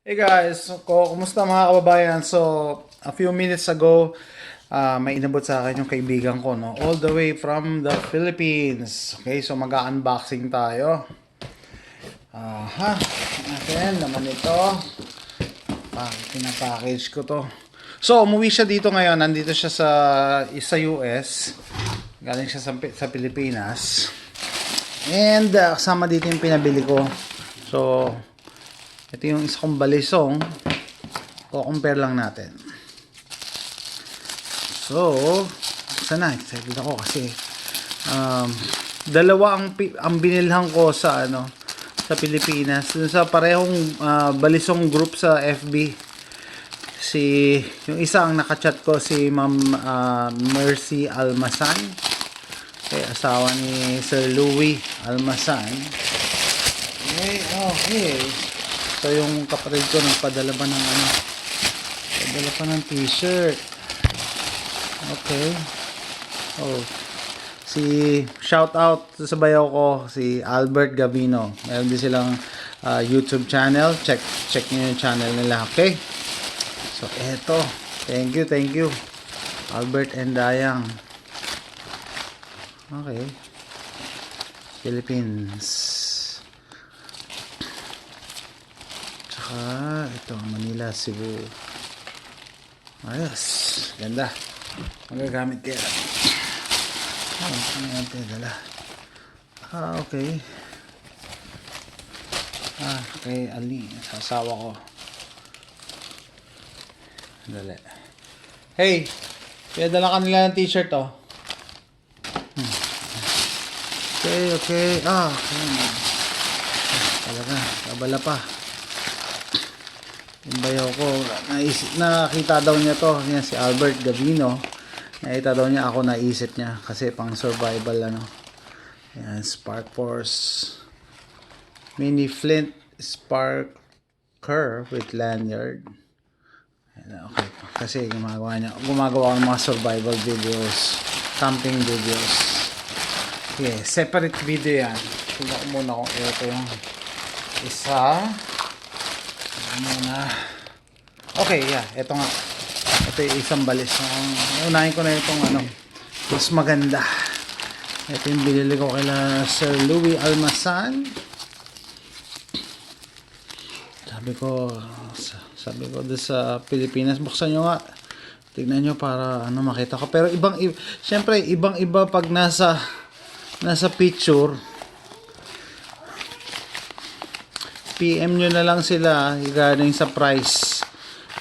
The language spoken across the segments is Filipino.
Hey guys, kumusta mga kababayan? So, a few minutes ago, may inabot sa akin yung kaibigan ko, no? All the way from the Philippines. Okay, so mag-unboxing tayo. Aha, natin, naman ito. Pinapackage ko to. So, umuwi siya dito ngayon. Nandito siya sa US. Galing siya sa Pilipinas. And, kasama dito yung pinabili ko. So, ito yung isa kong balisong. Compare lang natin. So, sana excited ako kasi um, dalawa ang binilhan ko sa Pilipinas. Dun sa parehong balisong group sa FB. Yung isa ang nakachat ko si Ma'am Mercy Almasan. Okay, asawa ni Sir Louis Almasan. Okay. So yung kapatid ko nagpadala pa ng padala pa ng t-shirt. Okay. Oh. Shout out sa bayaw ko, si Albert Gavino. Meron din silang YouTube channel. Check niyo yung channel nila, okay? So eto. Thank you. Albert and Dayang. Okay. Philippines. Tsaka ito, Manila, Cebu. Ayos. Ganda. Magagamit kaya. Ano natin dala? Okay. Kay Ali, sa asawa ko. Dali. Hey, kaya dala kanila ng t-shirt, oh. Okay. Okay. Talaga, kabala pa. Yung bayaw ko, nakita daw niya to, yan si Albert Gavino. Nakita daw niya, ako naisip niya kasi pang survival Yan, Spark Force Mini Flint Sparker with lanyard. Yan, okay. Kasi gumagawa ng mga survival videos, camping videos. Okay, separate video yan. Tingnan ko muna kung ito yung isa. Okay, yeah, ito nga. Ito yung isang balis. Unahin ko na itong mas maganda. Ito yung binili ko kila Sir Louis Almasan. Sabi ko doon sa Pilipinas, buksan nyo nga. Tignan nyo para makita ko. Pero syempre ibang-iba pag nasa picture. PM nyo na lang sila regarding sa price.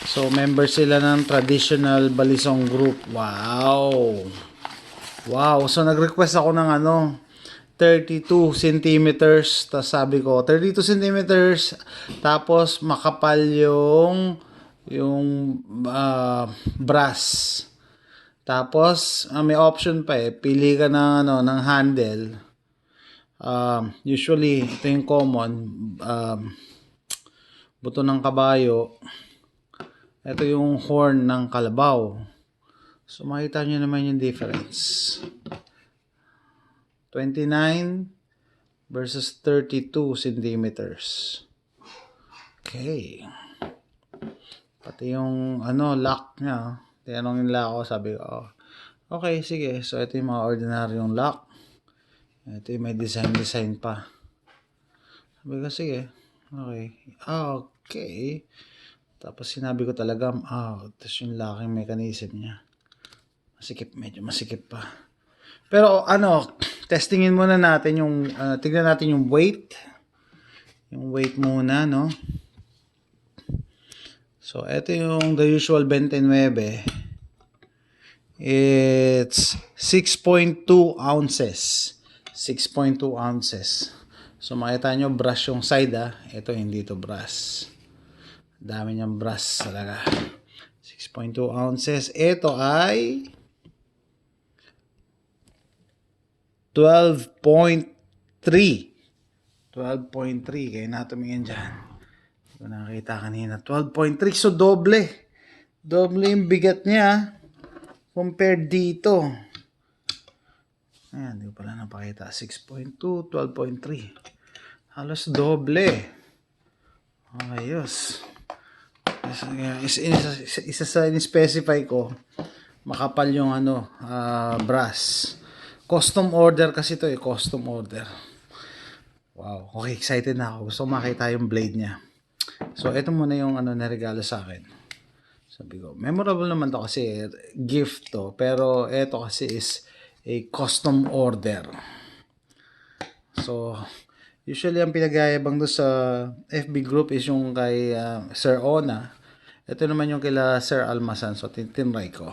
So, member sila ng traditional Balisong group. Wow! So, nag-request ako ng 32 centimeters. Tapos sabi ko, 32 centimeters. Tapos, makapal yung brass. Tapos, may option pa Pili ka ng handle. Usually, ito yung common. Buto ng kabayo. Ito yung horn ng kalabaw. So, makita nyo naman yung difference. 29 versus 32 centimeters. Okay. Pati yung lock niya. Tinanong nila ako, sabi ko, okay, sige. So, ito yung mga ordinaryong lock. Ito yung may design pa. Sabi ko, sige. Okay. Okay. Tapos sinabi ko talaga, tapos yung locking mechanism niya. Medyo masikip pa. Pero testingin muna natin tignan natin yung weight. Yung weight muna, no? So, ito yung the usual 29. It's 6.2 ounces. 6.2 ounces. So, makita nyo, brush yung side, Ito, hindi to brush. Dami niyang brass talaga. 6.2 ounces. Ito ay 12.3. 12.3. Kaya natumingin dyan. Hindi ko nakakita kanina. 12.3. So, doble. Doble yung bigat niya compared dito. Ayan, hindi ko pala napakita. 6.2, 12.3. Halos doble. Ayos. Isa sa in-specify ko, makapal yung brass. Custom order kasi to custom order. Wow, okay, excited na ako. Gusto ko makita yung blade niya. So, ito muna yung naregalo sa akin. Sabi ko, memorable naman to kasi gift to. Pero ito kasi is a custom order. So, usually ang pinag-aayabang doon sa FB group is yung kay Sir Ona. Ito naman yung kila Sir Almasan. So, tinry ko.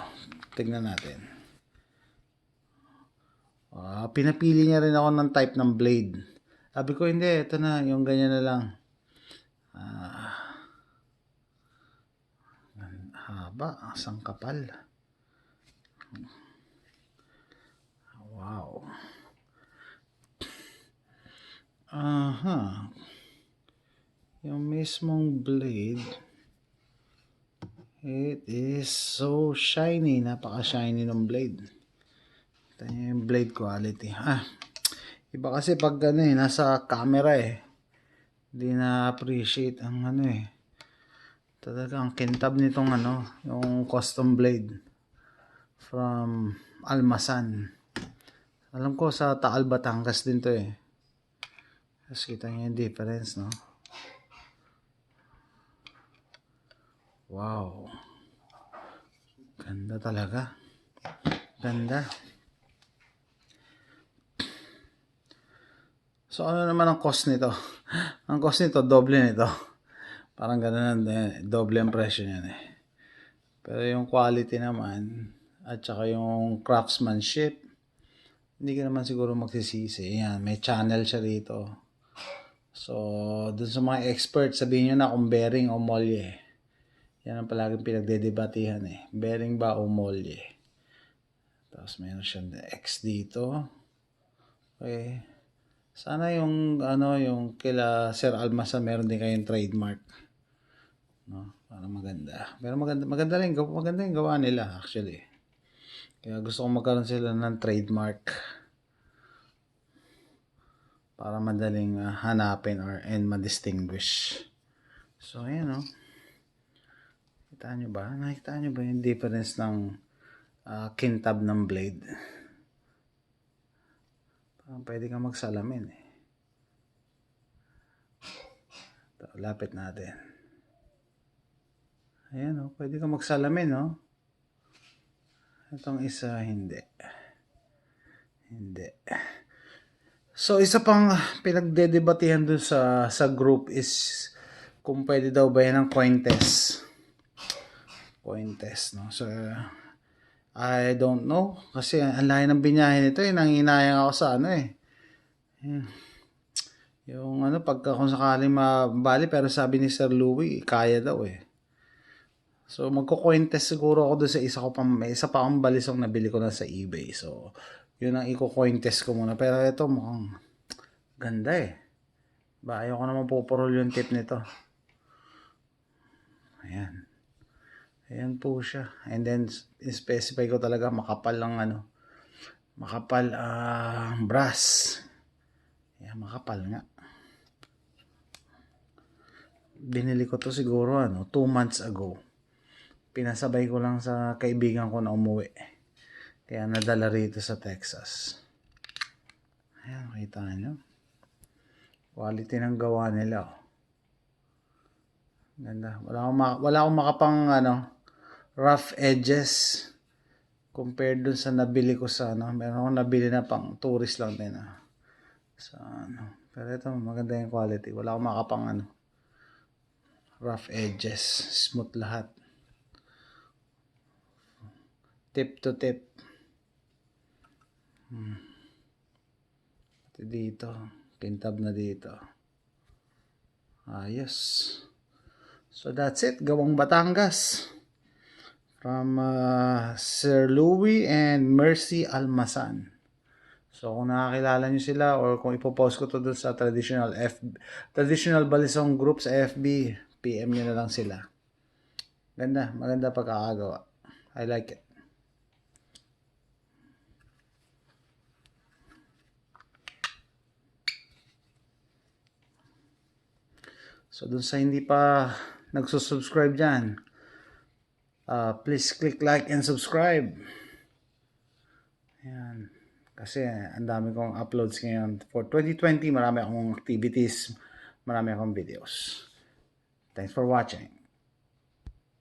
Tingnan natin. Pinapili niya rin ako ng type ng blade. Sabi ko, hindi. Ito na. Yung ganyan na lang. Haba. Asang kapal. Wow. Aha. Yung mismong blade, it is so shiny. Napaka-shiny ng blade. Ito yung blade quality. Iba kasi pag nasa camera hindi na-appreciate ang talagang kintab nitong yung custom blade from Almasan. Alam ko sa Taal, Batangas din to Tapos kita niyo yung difference, no? Wow. Ganda talaga. Ganda. So, ano naman ang cost nito? Ang cost nito, doble nito. Parang gano'n doble ang presyo niyan Pero yung quality naman, at saka yung craftsmanship, hindi ka naman siguro magsisisi. Yan, may channel siya rito. So, dun sa mga experts, sabihin nyo na kung bearing o molye. Yan ang palaging pinagdedebatihan Bearing ba o molye? Tapos meron siyang X dito. Okay. Sana yung yung kila Sir Almasa meron din kayong trademark. No? Para maganda. Pero maganda yung gawa nila actually. Kaya gusto ko magkaroon sila ng trademark para madaling hanapin and ma-distinguish. So ayan Nakita nyo ba yung difference ng kintab ng blade? Parang pwede kang magsalamin Ito, lapit natin. Ayan pwede kang magsalamin Itong isa hindi. So isa pang pinagdedebatihan dun sa group is kung pwede daw ba yan ng coin test. No? So I don't know kasi ang layo ng binyahe nito nanginayang ako sa yung pagka kung sakaling mabali pero sabi ni Sir Louie kaya daw So magko-coin test siguro ako doon sa isa pa akong balisong nabili ko na sa eBay. So yun ang i-coin test ko muna. Pero ito mukhang ganda Ba, ayoko naman pupurol yung tip nito. Ayan po siya. And then specify ko talaga makapal lang makapal brass. Ayan, makapal nga. Binili ko to siguro 2 months ago. Pinasabay ko lang sa kaibigan ko na umuwi. Kaya nadala rito sa Texas. Ayan, kita nyo. Quality ng gawa nila. Ganda. Wala akong makapang rough edges compared dun sa nabili ko sa meron akong nabili na pang tourist lang din Pero ito maganda yung quality. Wala akong makapang rough edges. Smooth lahat. Tip to tip. Ito dito. Kintab na dito. Ayos. So that's it. Gawang Batangas. From Sir Louie and Mercy Almasan. So kung nakakilala nyo sila or kung ipopost ko to dun sa traditional Balisong group sa FB, PM nyo na lang sila. Ganda. Maganda pagkakagawa. I like it. So dun sa hindi pa nagsusubscribe dyan. Please click like and subscribe. Ayan. Kasi ang dami kong uploads ngayon. For 2020, marami akong activities, marami akong videos. Thanks for watching.